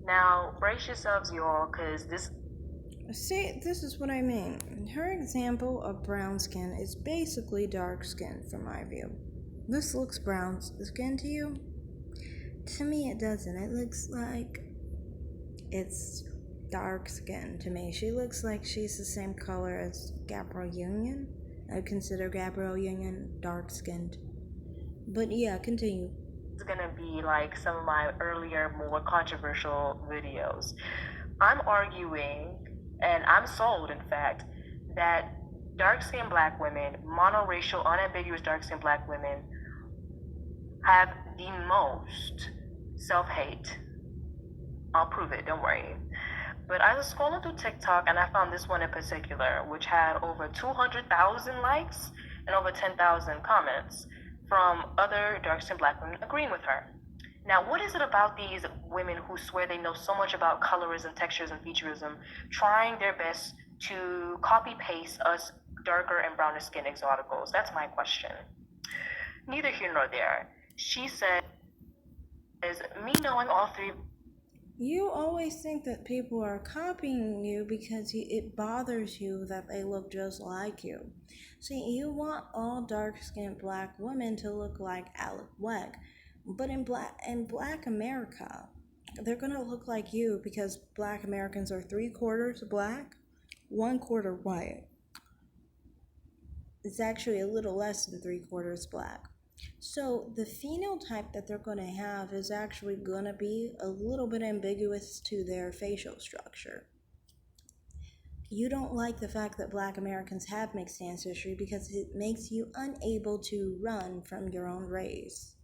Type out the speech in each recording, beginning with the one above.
Now, brace yourselves, y'all, because this. See, this is what I mean. Her example of brown skin is basically dark skin from my view. This looks brown skin to you? To me, it doesn't. It looks like it's dark skin to me. She looks like she's the same color as Gabrielle Union. I consider Gabrielle Union dark skinned. But yeah, continue. Is gonna be like some of my earlier, more controversial videos. I'm arguing, and I'm sold, in fact, that dark skinned black women, monoracial, unambiguous dark skinned black women, have the most self hate. I'll prove it, don't worry. But I was scrolling through TikTok and I found this one in particular, which had over 200,000 likes and over 10,000 comments from other dark skinned black women agreeing with her. Now, what is it about these women who swear they know so much about colorism, textures, and featureism, trying their best to copy paste us darker and browner skin exoticals? That's my question. Neither here nor there. She says, me knowing all three. You always think that people are copying you because it bothers you that they look just like you. See, you want all dark-skinned black women to look like Alec Wegg, but in black America, they're gonna look like you because black Americans are 3/4 black, 1/4 white. It's actually a little less than 3/4 black. So the phenotype that they're going to have is actually going to be a little bit ambiguous to their facial structure. You don't like the fact that black Americans have mixed ancestry because it makes you unable to run from your own race.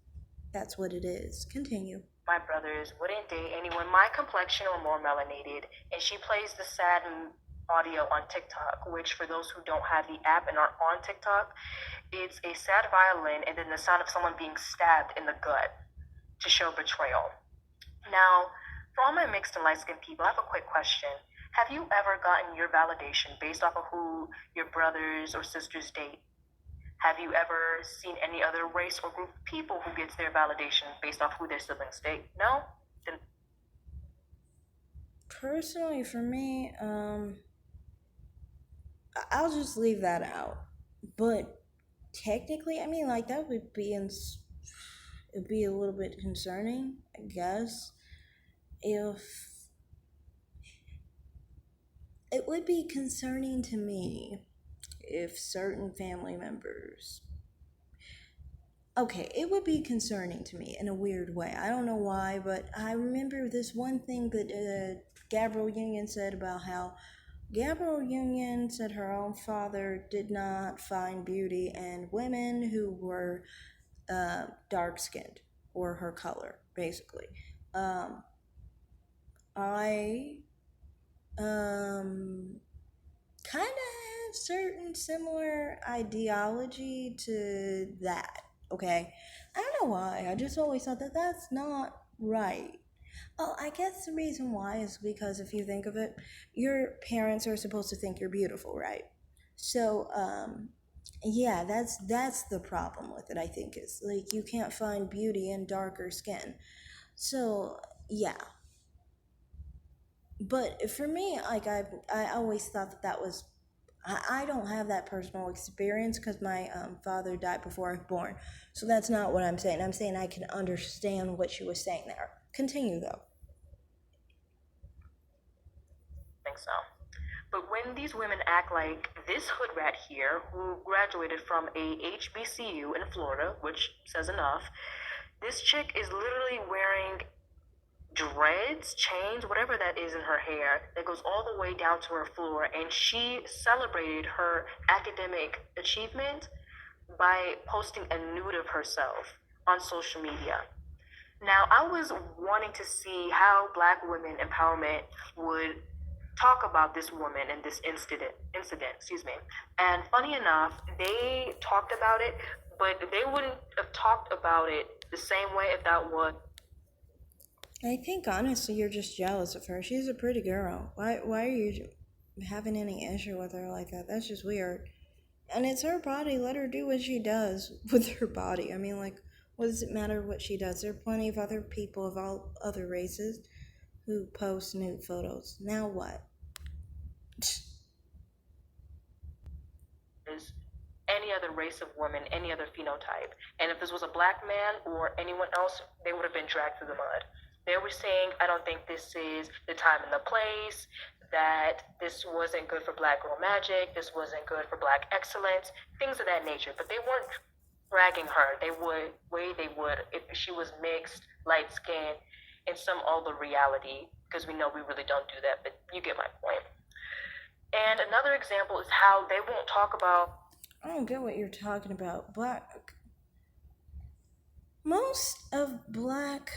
That's what it is. Continue. My brothers wouldn't date anyone my complexion or more melanated, and she plays the sad audio on TikTok, which for those who don't have the app and aren't on TikTok, it's a sad violin and then the sound of someone being stabbed in the gut to show betrayal. Now, for all my mixed and light-skinned people, I have a quick question. Have you ever gotten your validation based off of who your brothers or sisters date? Have you ever seen any other race or group of people who gets their validation based off who their siblings date? No? Then personally, for me, I'll just leave that out. But technically, I mean, like that would be it'd be a little bit concerning, I guess, if it would be concerning to me if certain family members. Okay, it would be concerning to me in a weird way. I don't know why, but I remember this one thing that Gabrielle Union said about how Gabrielle Union said her own father did not find beauty in women who were dark skinned or her color, basically. Um, I kind of have certain similar ideology to that. Okay, I don't know why. I just always thought that that's not right. Oh, I guess the reason why is because if you think of it, your parents are supposed to think you're beautiful, right? So, yeah, that's the problem with it. I think is like you can't find beauty in darker skin. So, yeah, but for me, like I always thought that that was. I don't have that personal experience because my father died before I was born. So that's not what I'm saying. I'm saying I can understand what she was saying there. Continue though. I think so. But when these women act like this hood rat here, who graduated from a HBCU in Florida, which says enough, this chick is literally wearing dreads, chains, whatever that is in her hair, that goes all the way down to her floor, and she celebrated her academic achievement by posting a nude of herself on social media. Now, I was wanting to see how Black women empowerment would talk about this woman and this incident. And funny enough, they talked about it, but they wouldn't have talked about it the same way if that was. I think honestly you're just jealous of her. She's a pretty girl. Why are you having any issue with her like that? That's just weird. And it's her body. Let her do what she does with her body. I mean, like, what does it matter what she does? There are plenty of other people of all other races who post nude photos. Now what? Is any other race of women, any other phenotype. And if this was a black man or anyone else, they would have been dragged through the mud. They were saying, I don't think this is the time and the place, that this wasn't good for black girl magic, this wasn't good for black excellence, things of that nature. But they weren't dragging her. They would if she was mixed, light skinned, in some other reality, because we know we really don't do that, but you get my point. And another example is how they won't talk about. I don't get what you're talking about. Most of black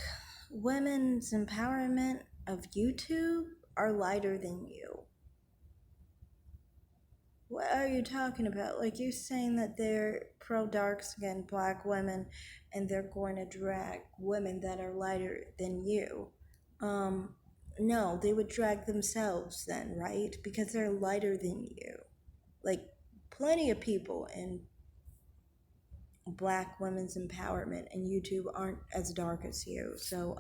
women's empowerment of YouTube are lighter than you. What are you talking about? Like, you're saying that they're pro dark skinned black women and they're going to drag women that are lighter than you. No, they would drag themselves then, right? Because they're lighter than you. Like, plenty of people in black women's empowerment and YouTube aren't as dark as you. So,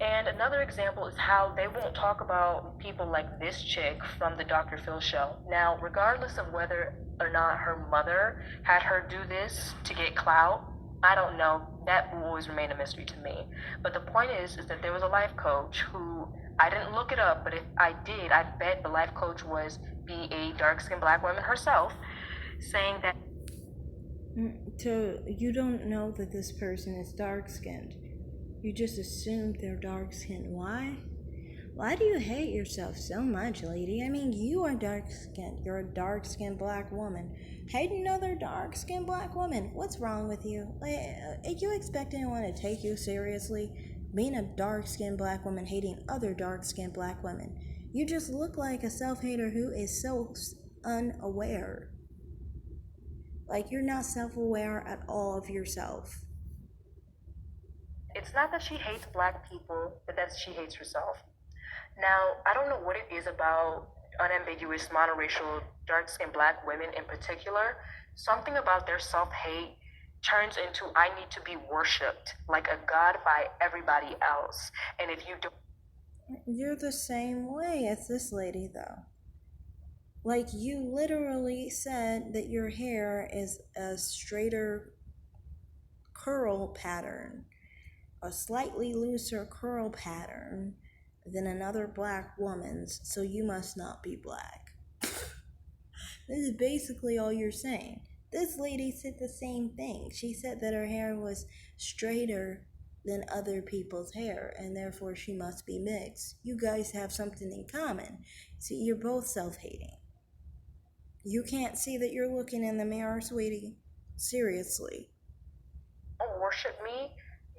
And another example is how they won't talk about people like this chick from the Dr. Phil show. Now, regardless of whether or not her mother had her do this to get clout, I don't know. That will always remain a mystery to me. But the point is that there was a life coach who, I didn't look it up, but if I did, I bet the life coach was a dark-skinned black woman herself, saying that. so you don't know that this person is dark skinned. You just assumed they're dark skinned. Why? Why do you hate yourself so much, lady? I mean, you are dark skinned. You're a dark skinned black woman. Hate another dark skinned black woman. What's wrong with you? Like, you expect anyone to take you seriously? Being a dark skinned black woman hating other dark skinned black women. You just look like a self hater who is so unaware. Like, you're not self aware at all of yourself. It's not that she hates black people, but that she hates herself. Now, I don't know what it is about unambiguous monoracial dark-skinned black women in particular. Something about their self-hate turns into I need to be worshipped like a god by everybody else. And if you don't. You're the same way as this lady, though. Like, you literally said that your hair is a straighter curl pattern, a slightly looser curl pattern than another black woman's, so you must not be black. This is basically all you're saying. This lady said the same thing. She said that her hair was straighter than other people's hair, and therefore she must be mixed. You guys have something in common. See, you're both self-hating. You can't see that you're looking in the mirror, sweetie. Seriously. Don't worship me,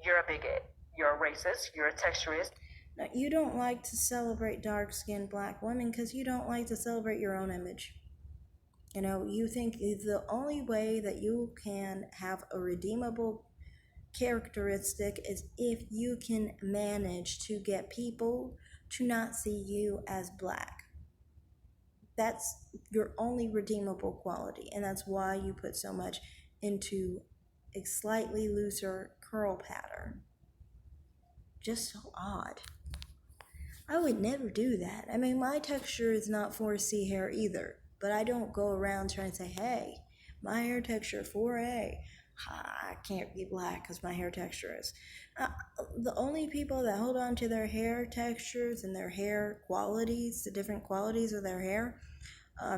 you're a bigot. You're a racist, you're a texturist. Now, you don't like to celebrate dark-skinned black women because you don't like to celebrate your own image. You know, you think the only way that you can have a redeemable characteristic is if you can manage to get people to not see you as black. That's your only redeemable quality, and that's why you put so much into a slightly looser curl pattern. Just so odd. I would never do that. I mean, my texture is not 4C hair either, but I don't go around trying to say, hey, my hair texture 4A. I can't be black because my hair texture is. The only people that hold on to their hair textures and their hair qualities, the different qualities of their hair,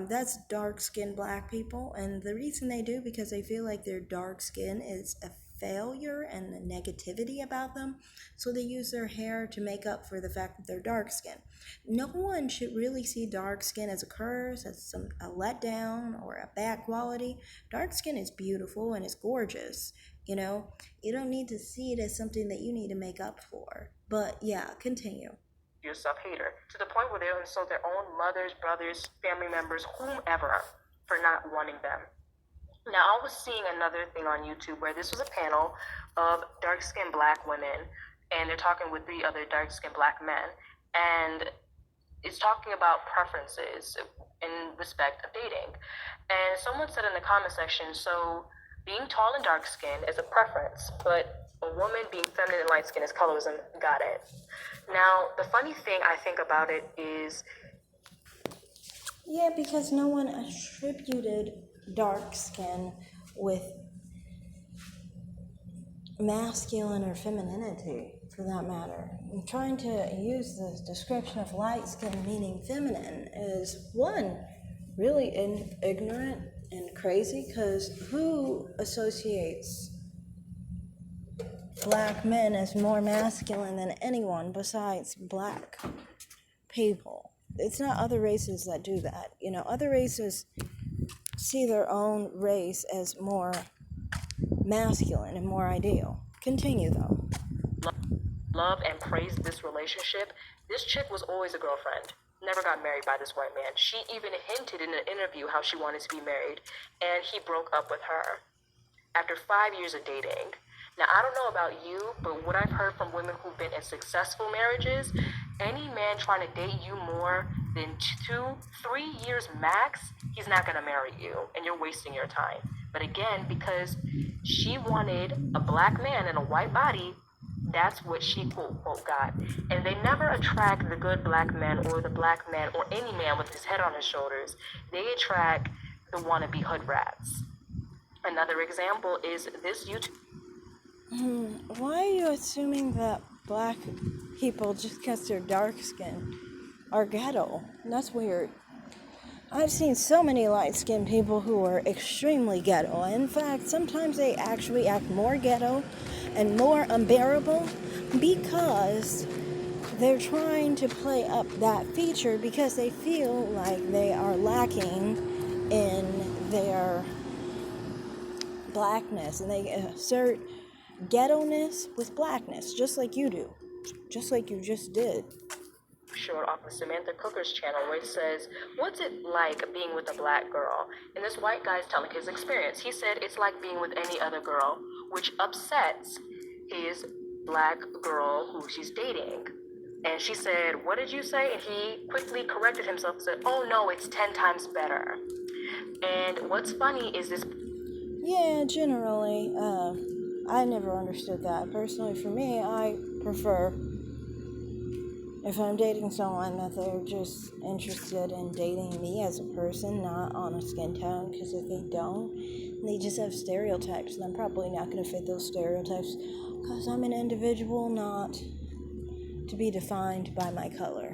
that's dark-skinned black people. And the reason they do, because they feel like their dark skin is a failure and a negativity about them, so they use their hair to make up for the fact that they're dark skinned. No one should really see dark skin as a curse, as a letdown, or a bad quality. Dark skin is beautiful and it's gorgeous. You know, you don't need to see it as something that you need to make up for. But yeah, continue. You're a self-hater to the point where they'll insult their own mothers, brothers, family members, whomever, for not wanting them. Now, I was seeing another thing on YouTube where this was a panel of dark-skinned black women, and they're talking with 3 other dark-skinned black men, and it's talking about preferences in respect of dating. And someone said in the comment section, so being tall and dark-skinned is a preference, but A woman being feminine and light skin is colorism. Got it. Now, the funny thing I think about it is, Yeah, because no one attributed dark skin with masculine or femininity, for that matter. I'm trying to use the description of light skin meaning feminine is one, really ignorant and crazy, because who associates black men as more masculine than anyone besides black people? It's not other races that do that. Other races see their own race as more masculine and more ideal. Continue, though. love and praised this relationship. This chick was always a girlfriend. Never got married by this white man. She even hinted in an interview how she wanted to be married, and he broke up with her after 5 years of dating. Now, I don't know about you, but what I've heard from women who've been in successful marriages, any man trying to date you more than 2-3 years max, he's not going to marry you, and you're wasting your time. But again, because she wanted a black man in a white body, that's what she quote got. And they never attract the good black man or the black man or any man with his head on his shoulders. They attract the wannabe hood rats. Another example is this YouTube. Why are you assuming that black people, just because they're dark skinned, are ghetto? That's weird. I've seen so many light-skinned people who are extremely ghetto. In fact, sometimes they actually act more ghetto and more unbearable because they're trying to play up that feature because they feel like they are lacking in their blackness, and they assert ghetto-ness with blackness, just like you do, just like you just did. Short off of Samantha Cooker's channel where it says, what's it like being with a black girl? And this white guy's telling his experience. He said it's like being with any other girl, which upsets his black girl who she's dating. And she said, what did you say? And he quickly corrected himself and said, oh no, it's 10 times better. And what's funny is this. Yeah, generally, I never understood that. Personally, for me, I prefer, if I'm dating someone, that they're just interested in dating me as a person, not on a skin tone, because if they don't, they just have stereotypes, and I'm probably not going to fit those stereotypes, because I'm an individual, not to be defined by my color.